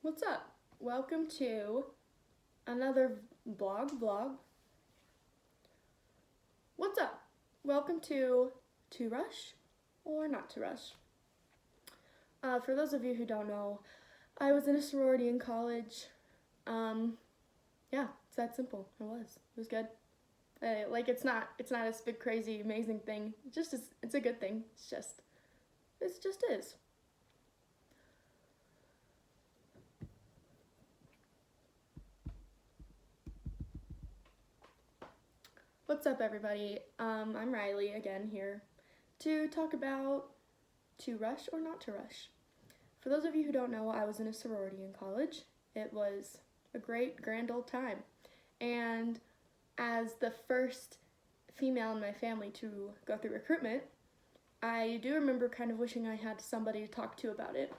What's up? Welcome to another vlog. What's up? Welcome to rush or not to rush. For those of you who don't know, I was in a sorority in college. Yeah, it's that simple. It was good. It's not this big crazy amazing thing. It's a good thing. It just is. What's up, everybody? I'm Riley again here to talk about to rush or not to rush. For those of you who don't know, I was in a sorority in college. It was a great, grand old time. And as the first female in my family to go through recruitment, I do remember kind of wishing I had somebody to talk to about it.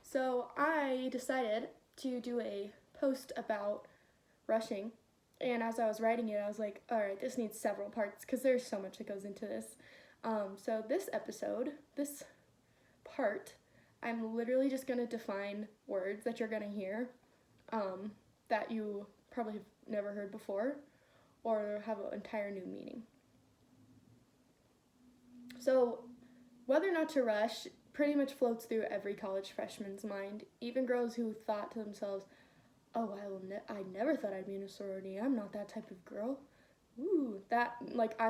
So I decided to do a post about rushing. And as I was writing it, I was like, all right, this needs several parts because there's so much that goes into this. So this part, I'm literally just going to define words that you're going to hear that you probably have never heard before or have an entire new meaning. So whether or not to rush pretty much floats through every college freshman's mind, even girls who thought to themselves, oh, I never thought I'd be in a sorority. I'm not that type of girl. I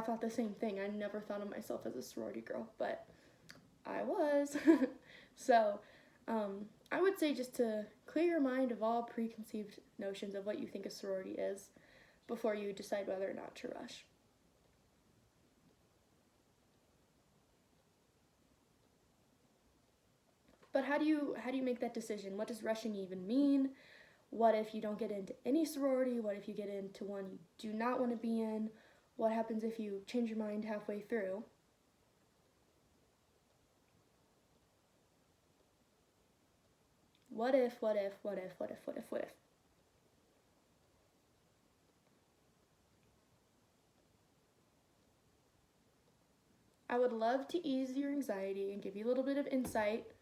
thought the same thing. I never thought of myself as a sorority girl, but I was. So, I would say just to clear your mind of all preconceived notions of what you think a sorority is before you decide whether or not to rush. But how do you make that decision? What does rushing even mean? What if you don't get into any sorority? What if you get into one you do not want to be in? What happens if you change your mind halfway through? What if? I would love to ease your anxiety and give you a little bit of insight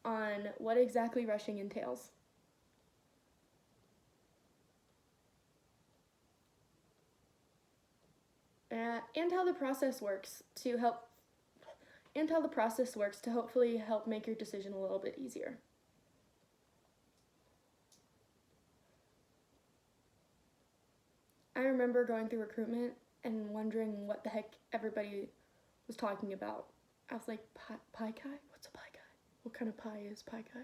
on what exactly rushing entails. And how the process works to hopefully help make your decision a little bit easier. I remember going through recruitment and wondering what the heck everybody was talking about. I was like, pie kai? What's a pie kai? What kind of pie is pie kai?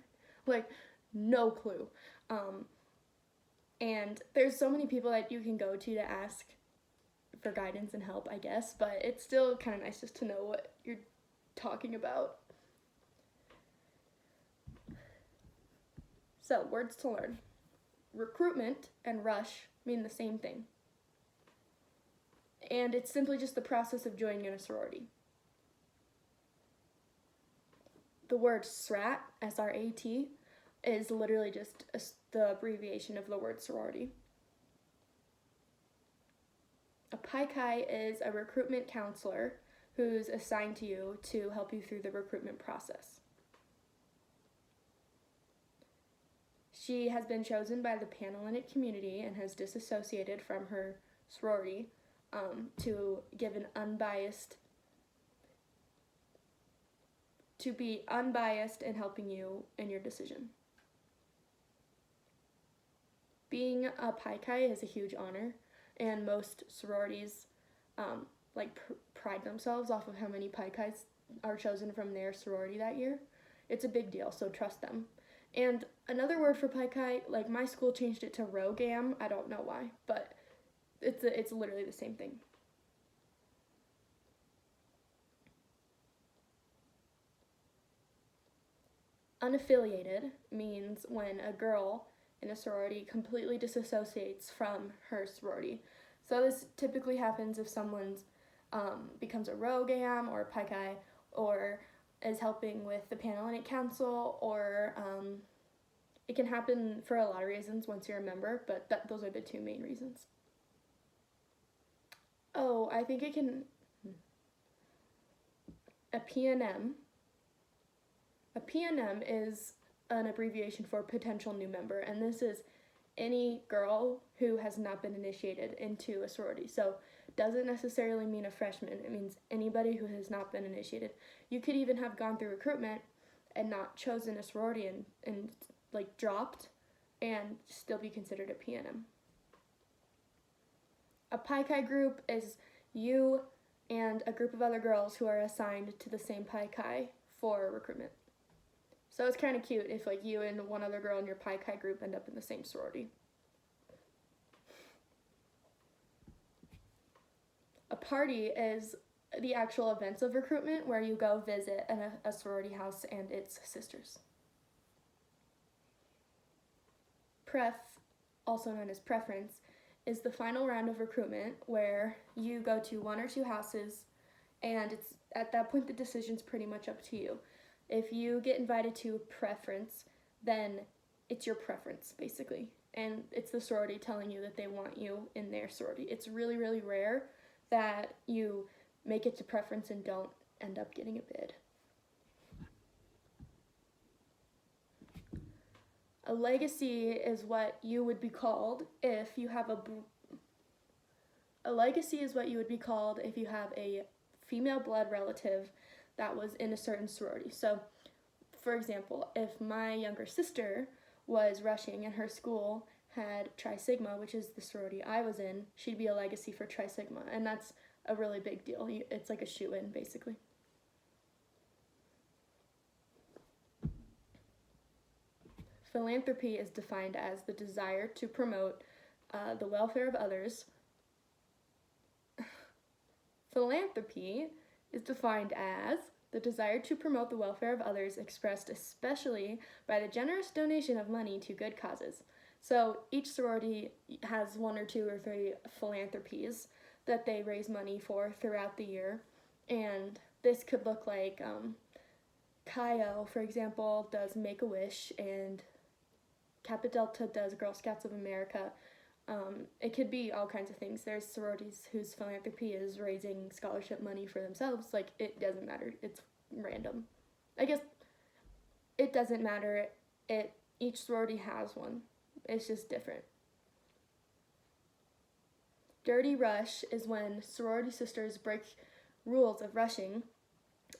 Like, no clue. And there's so many people that you can go to ask for guidance and help, I guess, but it's still kind of nice just to know what you're talking about. So, words to learn. Recruitment and rush mean the same thing. And it's simply just the process of joining in a sorority. The word SRAT, S-R-A-T, is literally just the abbreviation of the word sorority. A Pi Chi is a recruitment counselor who's assigned to you to help you through the recruitment process. She has been chosen by the Panhellenic community and has disassociated from her sorority to be unbiased in helping you in your decision. Being a Pi Chi is a huge honor, and most sororities pride themselves off of how many Pi Chis are chosen from their sorority that year. It's a big deal, so trust them. And another word for Pi Chi, like my school changed it to Rogam. I don't know why, but it's literally the same thing. Unaffiliated means when a girl in a sorority completely disassociates from her sorority. So this typically happens if someone's becomes a Rogam or a Pi Chi or is helping with the Panhellenic Council, or it can happen for a lot of reasons once you're a member, but those are the two main reasons. Oh, I think it can... A PNM is an abbreviation for potential new member, and this is any girl who has not been initiated into a sorority. So doesn't necessarily mean a freshman. It means anybody who has not been initiated. You could even have gone through recruitment and not chosen a sorority and like dropped and still be considered a PNM. A Pi Chi group is you and a group of other girls who are assigned to the same Pi Chi for recruitment. So it's kind of cute if like you and one other girl in your Pi Chi group end up in the same sorority. A party is the actual events of recruitment where you go visit a sorority house and its sisters. Pref, also known as preference, is the final round of recruitment where you go to one or two houses, and it's at that point the decision's pretty much up to you. If you get invited to preference, then it's your preference basically, and it's the sorority telling you that they want you in their sorority. It's really, really rare that you make it to preference and don't end up getting a bid. A legacy is what you would be called if you have a legacy is what you would be called if you have a female blood relative that was in a certain sorority. So, for example, if my younger sister was rushing and her school had Tri Sigma, which is the sorority I was in, she'd be a legacy for Tri Sigma, and that's a really big deal. It's like a shoe-in, basically. Philanthropy is defined as the desire to promote the welfare of others. Philanthropy is defined as the desire to promote the welfare of others expressed especially by the generous donation of money to good causes. So each sorority has one or two or three philanthropies that they raise money for throughout the year. And this could look like Chi O, for example, does Make-A-Wish, and Kappa Delta does Girl Scouts of America. It could be all kinds of things. There's sororities whose philanthropy is raising scholarship money for themselves. Like, it doesn't matter. It's random. I guess it doesn't matter. Each sorority has one. It's just different. Dirty rush is when sorority sisters break rules of rushing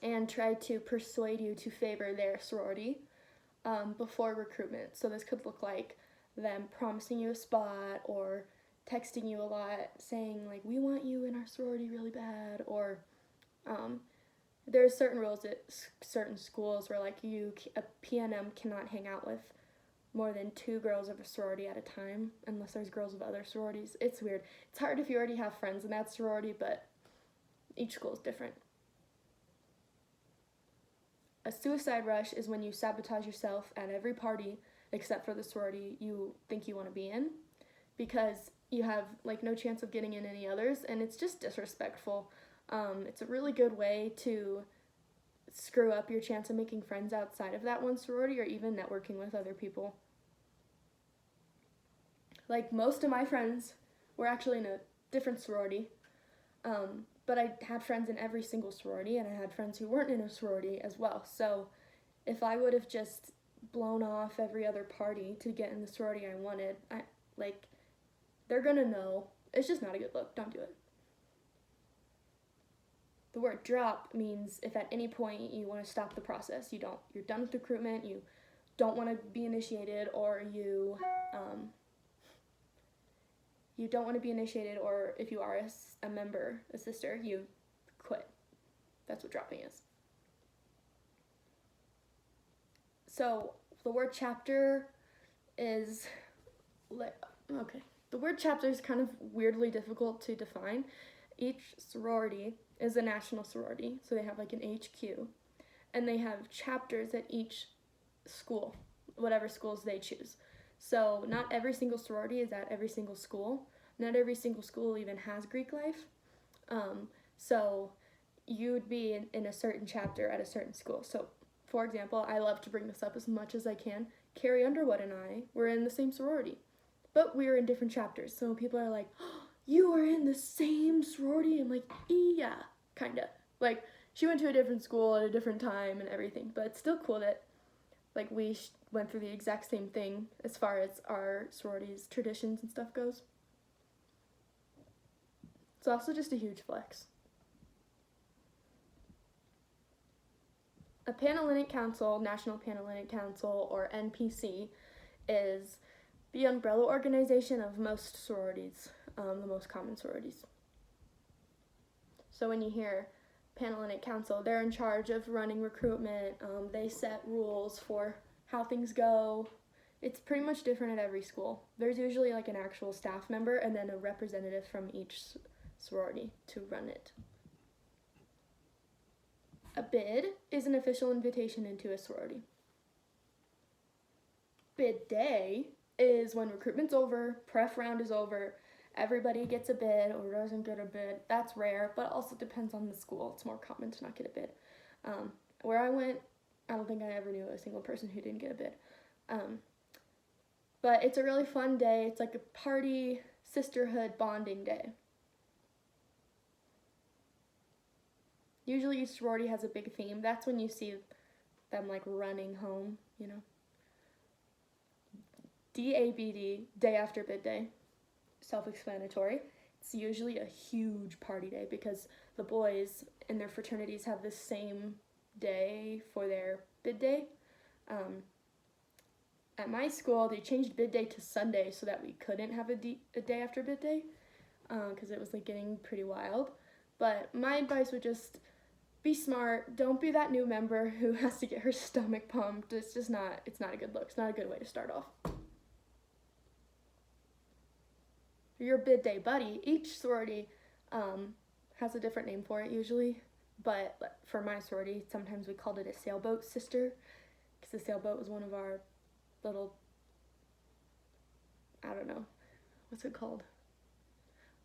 and try to persuade you to favor their sorority before recruitment. So this could look like them promising you a spot or texting you a lot saying like, we want you in our sorority really bad, or there's certain rules at certain schools where like a PNM cannot hang out with more than 2 girls of a sorority at a time unless there's girls of other sororities. It's weird. It's hard if you already have friends in that sorority, but each school is different. A suicide rush is when you sabotage yourself at every party except for the sorority you think you want to be in, because you have like no chance of getting in any others, and it's just disrespectful. It's a really good way to screw up your chance of making friends outside of that one sorority or even networking with other people. Like, most of my friends were actually in a different sorority, but I had friends in every single sorority, and I had friends who weren't in a sorority as well. So if I would have just blown off every other party to get in the sorority I wanted, they're gonna know. It's just not a good look. Don't do it. The word drop means if at any point you want to stop the process, you're done with recruitment, you don't want to be initiated, or you don't want to be initiated, or if you are a member, a sister, you quit. That's what dropping is. So the word chapter is the word chapter is kind of weirdly difficult to define. Each sorority is a national sorority, so they have like an HQ, and they have chapters at each school, whatever schools they choose. So not every single sorority is at every single school. Not every single school even has Greek life. So you would be in a certain chapter at a certain school. So, for example, I love to bring this up as much as I can. Carrie Underwood and I were in the same sorority, but we were in different chapters. So people are like, oh, you were in the same sorority? I'm like, yeah, kind of. Like, she went to a different school at a different time and everything, but it's still cool that Like, we went through the exact same thing as far as our sororities, traditions, and stuff goes. It's also just a huge flex. A Panhellenic Council, National Panhellenic Council, or NPC, is the umbrella organization of most sororities, the most common sororities. So when you hear Panhellenic Council, they're in charge of running recruitment. They set rules for how things go. It's pretty much different at every school. There's usually like an actual staff member and then a representative from each sorority to run it. A bid is an official invitation into a sorority. Bid day is when recruitment's over, pref round is over, everybody gets a bid or doesn't get a bid. That's rare, but also depends on the school. It's more common to not get a bid. Where I went, I don't think I ever knew a single person who didn't get a bid. But it's a really fun day. It's like a party, sisterhood, bonding day. Usually each sorority has a big theme. That's when you see them like running home, you know. DABD, day after bid day, self-explanatory. It's usually a huge party day because the boys in their fraternities have the same day for their bid day. At my school, they changed bid day to Sunday so that we couldn't have a day after bid day because it was like getting pretty wild. But my advice would just be smart. Don't be that new member who has to get her stomach pumped. It's not a good look. It's not a good way to start off. Your bid day buddy, each sorority has a different name for it usually, but for my sorority, sometimes we called it a sailboat sister, because the sailboat was one of our little, I don't know, what's it called?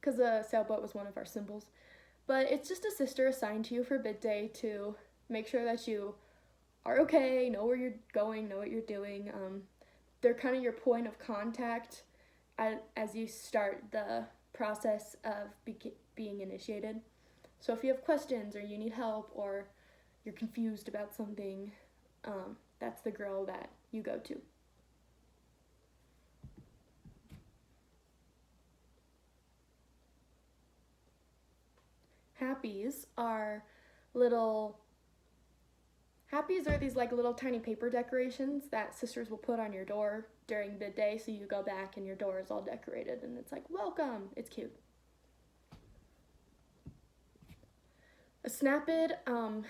Because the sailboat was one of our symbols. But it's just a sister assigned to you for bid day to make sure that you are okay, know where you're going, know what you're doing. They're kind of your point of contact as you start the process of being initiated. So if you have questions or you need help or you're confused about something, that's the girl that you go to. Happies are these like little tiny paper decorations that sisters will put on your door during bid day, so you go back and your door is all decorated and it's like, welcome. It's cute. A snap bid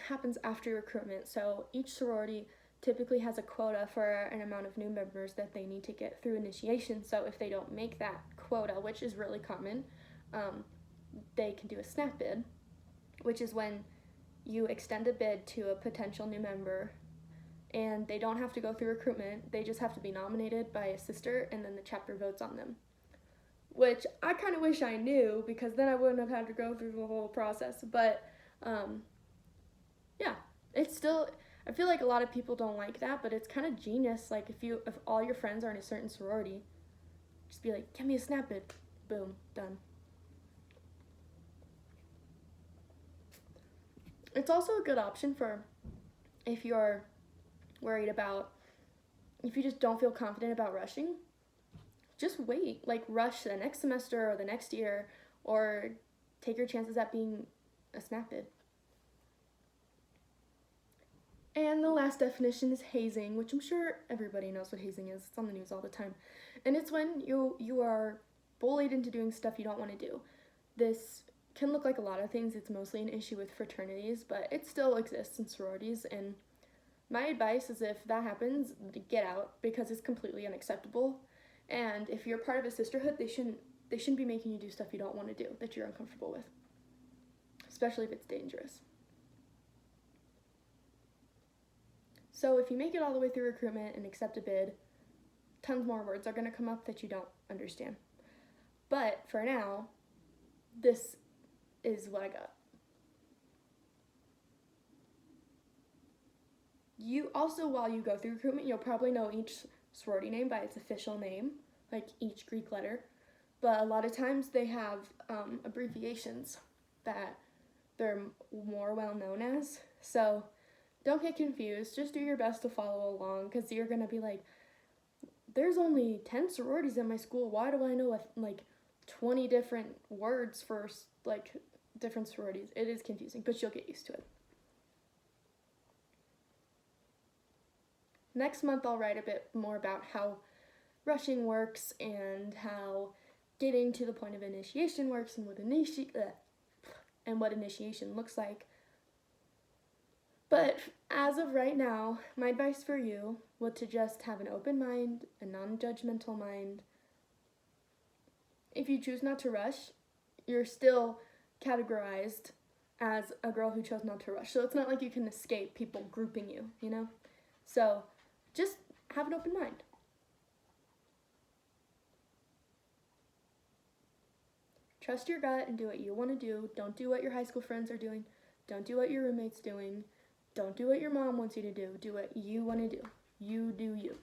happens after recruitment, so each sorority typically has a quota for an amount of new members that they need to get through initiation. So if they don't make that quota, which is really common, they can do a snap bid, which is when you extend a bid to a potential new member and they don't have to go through recruitment. They just have to be nominated by a sister and then the chapter votes on them, which I kind of wish I knew because then I wouldn't have had to go through the whole process. But yeah, it's still, I feel like a lot of people don't like that, but it's kind of genius. Like if all your friends are in a certain sorority, just be like, give me a snap bid. Boom, done. It's also a good option for if you're worried about, if you just don't feel confident about rushing, just wait. Like rush the next semester or the next year, or take your chances at being a snap bid. And the last definition is hazing, which I'm sure everybody knows what hazing is. It's on the news all the time. And it's when you are bullied into doing stuff you don't want to do. This can look like a lot of things. It's mostly an issue with fraternities, but it still exists in sororities. And my advice is if that happens, get out, because it's completely unacceptable. And if you're part of a sisterhood, they shouldn't be making you do stuff you don't want to do, that you're uncomfortable with, especially if it's dangerous. So if you make it all the way through recruitment and accept a bid, tons more words are going to come up that you don't understand. But for now, this is what I got. You also, while you go through recruitment, you'll probably know each sorority name by its official name, like each Greek letter. But a lot of times they have abbreviations that they're more well known as. So Don't get confused. Just do your best to follow along, because you're going to be like, there's only 10 sororities in my school. Why do I know like 20 different words for like different sororities? It is confusing, but you'll get used to it. Next month I'll write a bit more about how rushing works and how getting to the point of initiation works and what initiation looks like. But as of right now, my advice for you would to just have an open mind, a non-judgmental mind. If you choose not to rush, you're still categorized as a girl who chose not to rush. So it's not like you can escape people grouping you, you know? So just have an open mind. Trust your gut and do what you want to do. Don't do what your high school friends are doing. Don't do what your roommate's doing. Don't do what your mom wants you to do. Do what you want to do. You do you.